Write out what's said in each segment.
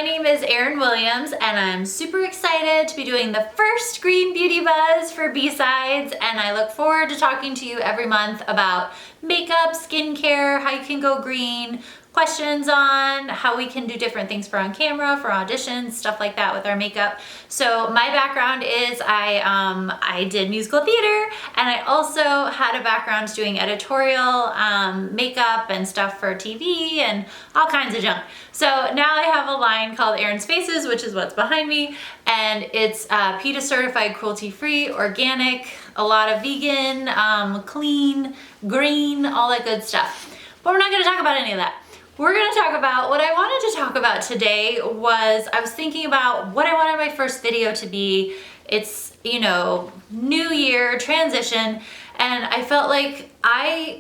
my name is Erin Williams and I'm super excited to be doing the first Green Beauty Buzz for B-Sides, and I look forward to talking to you every month about makeup, skincare, how you can go green, questions on how we can do different things for on camera, for auditions, stuff like that with our makeup. So my background is I did musical theater, and I also had a background doing editorial makeup and stuff for TV and all kinds of junk. So now I have a line called Erin's Faces, which is what's behind me, and it's PETA certified, cruelty-free, organic, a lot of vegan, clean, green, all that good stuff. But we're not going to talk about any of that. We're going to talk about what I wanted to talk about today. Was I was thinking about what I wanted my first video to be. It's, you know, new year, transition, and I felt like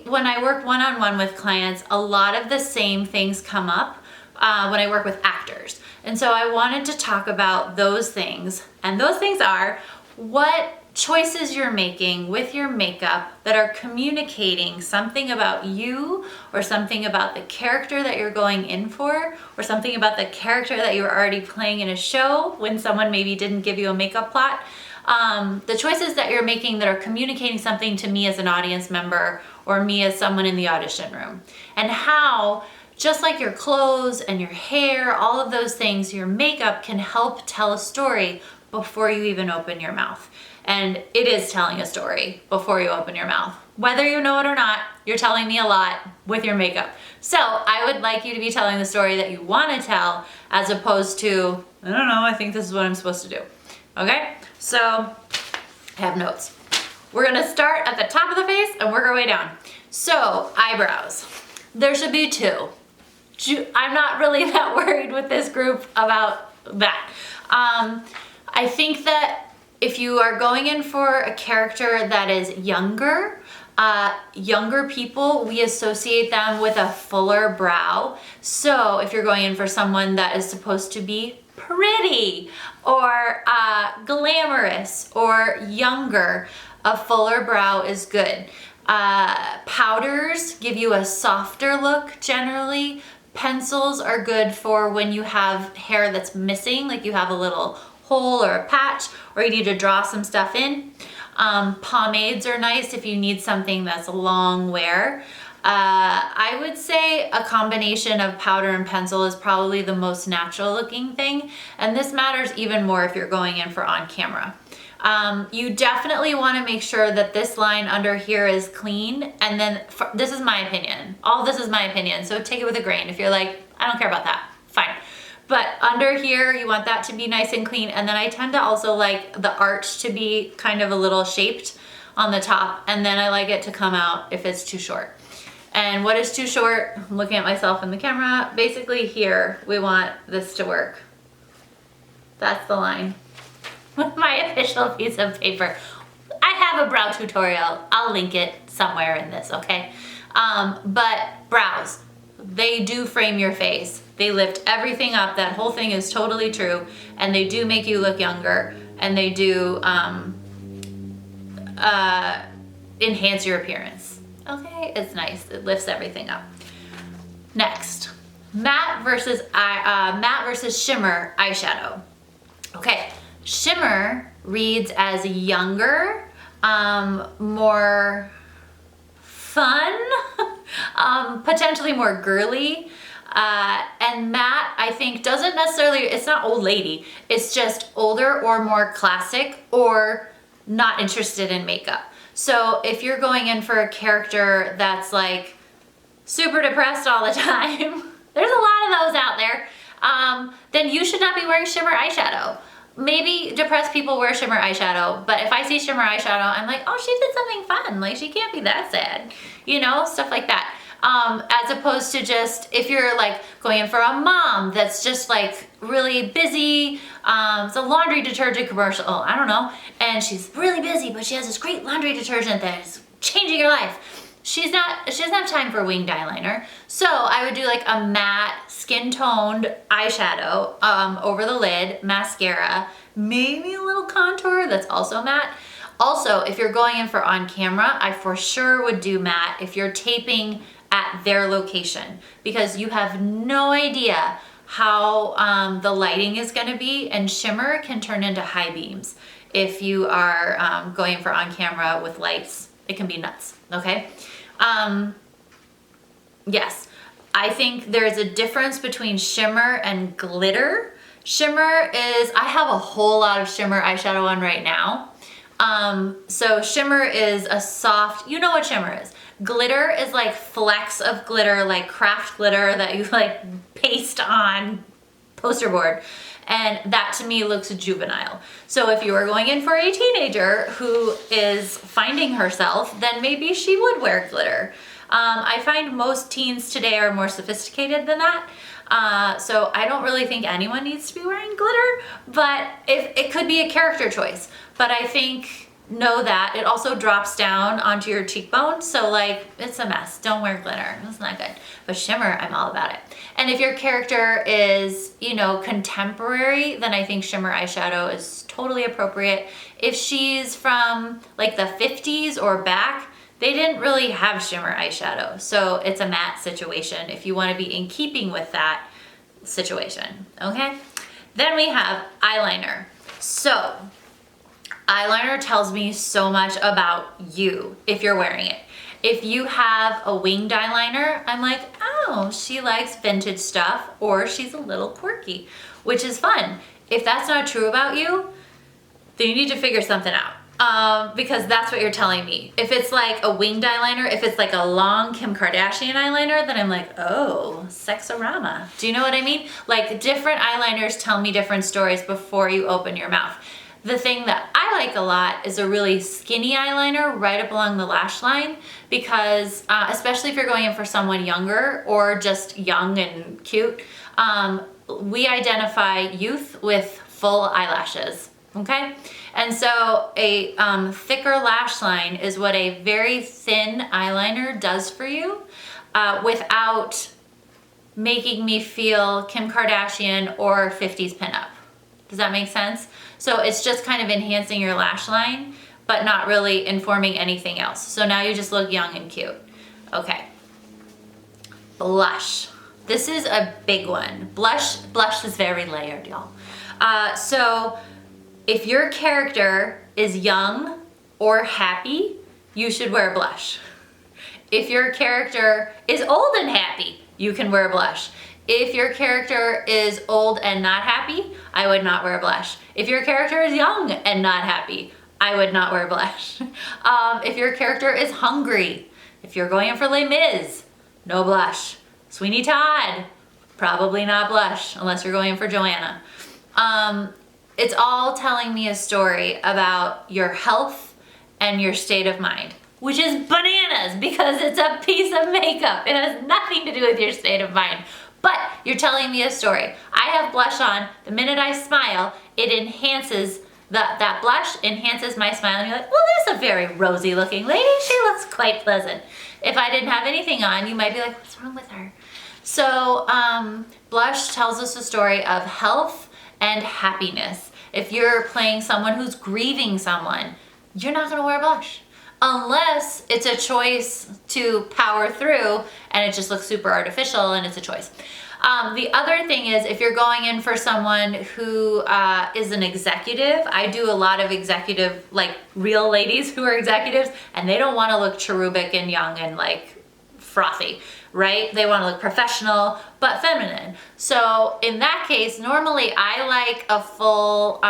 when I work one-on-one with clients, a lot of the same things come up when I work with actors. And so I wanted to talk about those things, and those things are what choices you're making with your makeup that are communicating something about you, or something about the character that you're going in for, or something about the character that you were already playing in a show when someone maybe didn't give you a makeup plot. The choices that you're making that are communicating something to me as an audience member or me as someone in the audition room, and how, just like your clothes and your hair, all of those things, your makeup can help tell a story before you even open your mouth. And it is telling a story before you open your mouth. Whether you know it or not, you're telling me a lot with your makeup. So I would like you to be telling the story that you want to tell, as opposed to, I don't know, I think this is what I'm supposed to do. Okay? So I have notes. We're gonna start at the top of the face and work our way down. So eyebrows. There should be two. I'm not really that worried with this group about that. I think that if you are going in for a character that is younger people, we associate them with a fuller brow. So if you're going in for someone that is supposed to be pretty or glamorous or younger, a fuller brow is good. Powders give you a softer look generally. Pencils are good for when you have hair that's missing, like you have a little hole or a patch, or you need to draw some stuff in. Pomades are nice if you need something that's a long wear. I would say a combination of powder and pencil is probably the most natural looking thing, and this matters even more if you're going in for on camera. You definitely want to make sure that this line under here is clean, and then this is my opinion. All this is my opinion, so take it with a grain. If you're like, I don't care about that, fine. But under here, you want that to be nice and clean, and then I tend to also like the arch to be kind of a little shaped on the top, and then I like it to come out if it's too short. And what is too short? I'm looking at myself in the camera. Basically here, we want this to work. That's the line. With my official piece of paper. I have a brow tutorial. I'll link it somewhere in this, okay? But brows, they do frame your face. They lift everything up. That whole thing is totally true. And they do make you look younger. And they do enhance your appearance. Okay, it's nice. It lifts everything up. Next, matte versus shimmer eyeshadow. Okay. Shimmer reads as younger, more fun, potentially more girly, and matte, I think, doesn't necessarily, it's not old lady, it's just older or more classic or not interested in makeup. So if you're going in for a character that's like super depressed all the time, there's a lot of those out there, then you should not be wearing shimmer eyeshadow. Maybe depressed people wear shimmer eyeshadow, but if I see shimmer eyeshadow, I'm like, oh, she did something fun. Like, she can't be that sad. You know, stuff like that. As opposed to just, if you're like going in for a mom that's just like really busy, it's a laundry detergent commercial, I don't know, and she's really busy, but she has this great laundry detergent that is changing her life. She doesn't have time for winged eyeliner. So I would do like a matte skin toned eyeshadow over the lid, mascara, maybe a little contour that's also matte. Also, if you're going in for on camera, I for sure would do matte if you're taping at their location, because you have no idea how the lighting is gonna be, and shimmer can turn into high beams. If you are going for on camera with lights, it can be nuts, okay? Yes, I think there's a difference between shimmer and glitter. Shimmer is, I have a whole lot of shimmer eyeshadow on right now. So shimmer is a soft, you know what shimmer is. Glitter is like flecks of glitter, like craft glitter that you like paste on poster board. And that to me looks juvenile. So if you are going in for a teenager who is finding herself, then maybe she would wear glitter. I find most teens today are more sophisticated than that. So I don't really think anyone needs to be wearing glitter, but if it could be a character choice. But I think, know that it also drops down onto your cheekbone. So like, it's a mess. Don't wear glitter. It's not good. But shimmer, I'm all about it. And if your character is, you know, contemporary, then I think shimmer eyeshadow is totally appropriate. If she's from like the 50s or back, they didn't really have shimmer eyeshadow. So it's a matte situation if you want to be in keeping with that situation, okay? Then we have eyeliner. So eyeliner tells me so much about you if you're wearing it. If you have a winged eyeliner, I'm like, oh, she likes vintage stuff, or she's a little quirky, which is fun. If that's not true about you, then you need to figure something out. Because that's what you're telling me. If it's like a winged eyeliner, if it's like a long Kim Kardashian eyeliner, then I'm like, oh, sexorama. Do you know what I mean? Like different eyeliners tell me different stories before you open your mouth. The thing that I like a lot is a really skinny eyeliner right up along the lash line, because especially if you're going in for someone younger or just young and cute, we identify youth with full eyelashes, okay? And so a thicker lash line is what a very thin eyeliner does for you without making me feel Kim Kardashian or 50s pinup. Does that make sense? So it's just kind of enhancing your lash line, but not really informing anything else. So now you just look young and cute. Okay. Blush. This is a big one. Blush is very layered, y'all. So if your character is young or happy, you should wear blush. If your character is old and happy, you can wear blush. If your character is old and not happy, I would not wear blush. If your character is young and not happy, I would not wear blush. If your character is hungry, if you're going in for Les Mis, no blush. Sweeney Todd, probably not blush unless you're going in for Joanna. It's all telling me a story about your health and your state of mind, which is bananas because it's a piece of makeup. It has nothing to do with your state of mind. But you're telling me a story. I have blush on. The minute I smile, it enhances, that blush enhances my smile. And you're like, well, there's a very rosy looking lady. She looks quite pleasant. If I didn't have anything on, you might be like, what's wrong with her? So blush tells us a story of health and happiness. If you're playing someone who's grieving someone, you're not gonna wear blush. Unless it's a choice to power through and it just looks super artificial and it's a choice. The other thing is if you're going in for someone who is an executive, I do a lot of executive, like real ladies who are executives, and they don't wanna look cherubic and young and like frothy, right? They wanna look professional, but feminine. So in that case, normally I like a full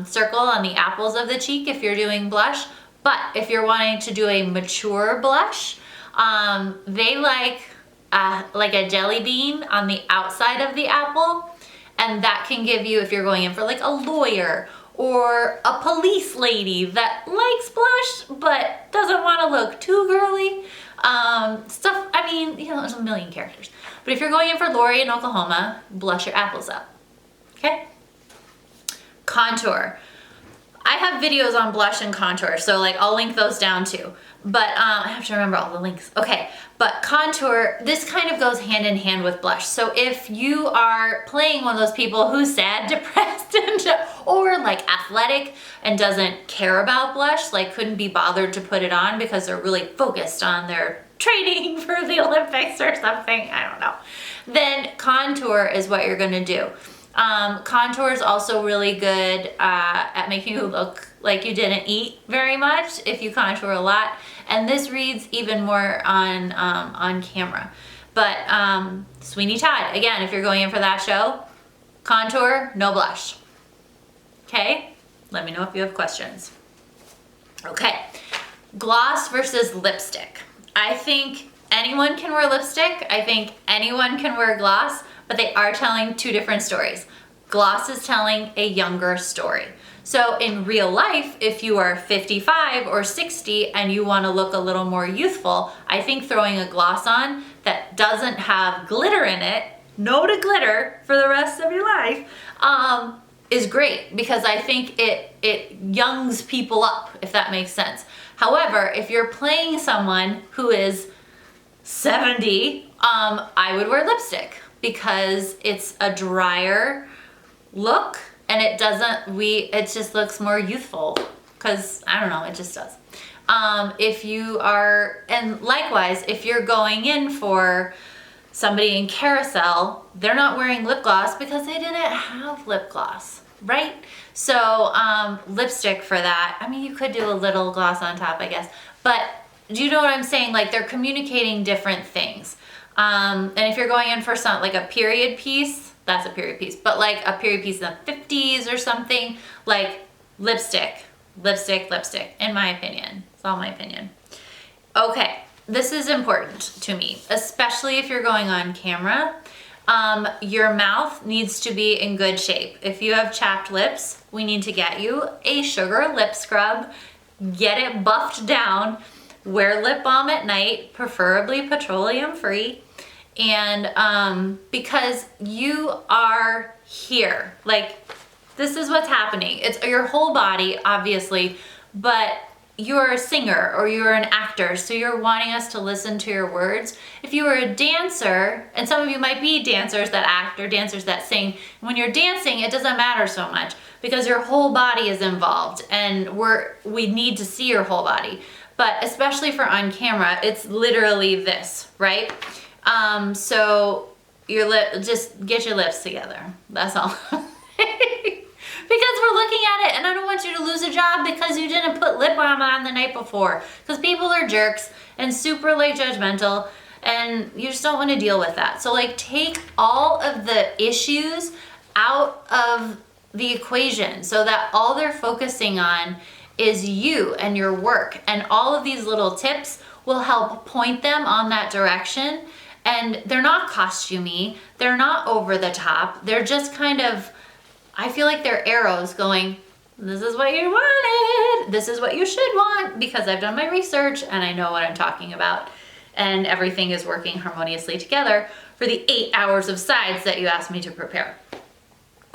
circle on the apples of the cheek if you're doing blush. But if you're wanting to do a mature blush, they like a jelly bean on the outside of the apple. And that can give you, if you're going in for like a lawyer or a police lady that likes blush but doesn't want to look too girly. Stuff, I mean, you know, there's a million characters. But if you're going in for Lori in Oklahoma, blush your apples up, okay? Contour. I have videos on blush and contour, so like I'll link those down too. But I have to remember all the links. Okay, but contour, this kind of goes hand in hand with blush. So if you are playing one of those people who's sad, depressed, or like athletic and doesn't care about blush, like couldn't be bothered to put it on because they're really focused on their training for the Olympics or something, I don't know, then contour is what you're gonna do. Contour is also really good at making you look like you didn't eat very much if you contour a lot. And this reads even more on camera. But Sweeney Todd, again, if you're going in for that show, contour, no blush. Okay? Let me know if you have questions. Okay, gloss versus lipstick. I think anyone can wear lipstick. I think anyone can wear gloss, but they are telling two different stories. Gloss is telling a younger story. So in real life, if you are 55 or 60 and you want to look a little more youthful, I think throwing a gloss on that doesn't have glitter in it, no to glitter for the rest of your life, is great, because I think it youngs people up, if that makes sense. However, if you're playing someone who is 70, I would wear lipstick because it's a drier look and it just looks more youthful, because I don't know, it just does. And likewise, if you're going in for somebody in carousel, they're not wearing lip gloss because they didn't have lip gloss, right? So lipstick for that. I mean, you could do a little gloss on top, I guess, but do you know what I'm saying? Like, they're communicating different things. And if you're going in for some, like a period piece, that's a period piece, but like a period piece in the 50s or something, like lipstick, in my opinion. It's all my opinion. Okay, this is important to me, especially if you're going on camera. Your mouth needs to be in good shape. If you have chapped lips, we need to get you a sugar lip scrub, get it buffed down, wear lip balm at night, preferably petroleum free. And because you are here, like, this is what's happening. It's your whole body, obviously, but you're a singer or you're an actor, so you're wanting us to listen to your words. If you were a dancer, and some of you might be dancers that act or dancers that sing, when you're dancing, it doesn't matter so much because your whole body is involved, and we need to see your whole body. But especially for on camera, it's literally this, right? So just get your lips together. That's all. Because we're looking at it, and I don't want you to lose a job because you didn't put lip balm on the night before. Because people are jerks and super like judgmental, and you just don't want to deal with that. So like, take all of the issues out of the equation so that all they're focusing on is you and your work. And all of these little tips will help point them on that direction. And they're not costumey, they're not over the top, they're just kind of, I feel like they're arrows going, this is what you wanted, this is what you should want, because I've done my research and I know what I'm talking about. And everything is working harmoniously together for the 8 hours of sides that you asked me to prepare.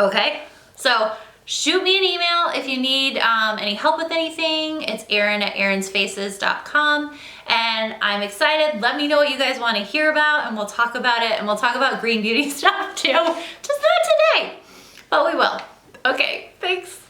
Okay, so shoot me an email if you need any help with anything. It's Erin at erinsfaces.com. And I'm excited. Let me know what you guys want to hear about, and we'll talk about it. And we'll talk about green beauty stuff too. Just not today, but we will. Okay, thanks.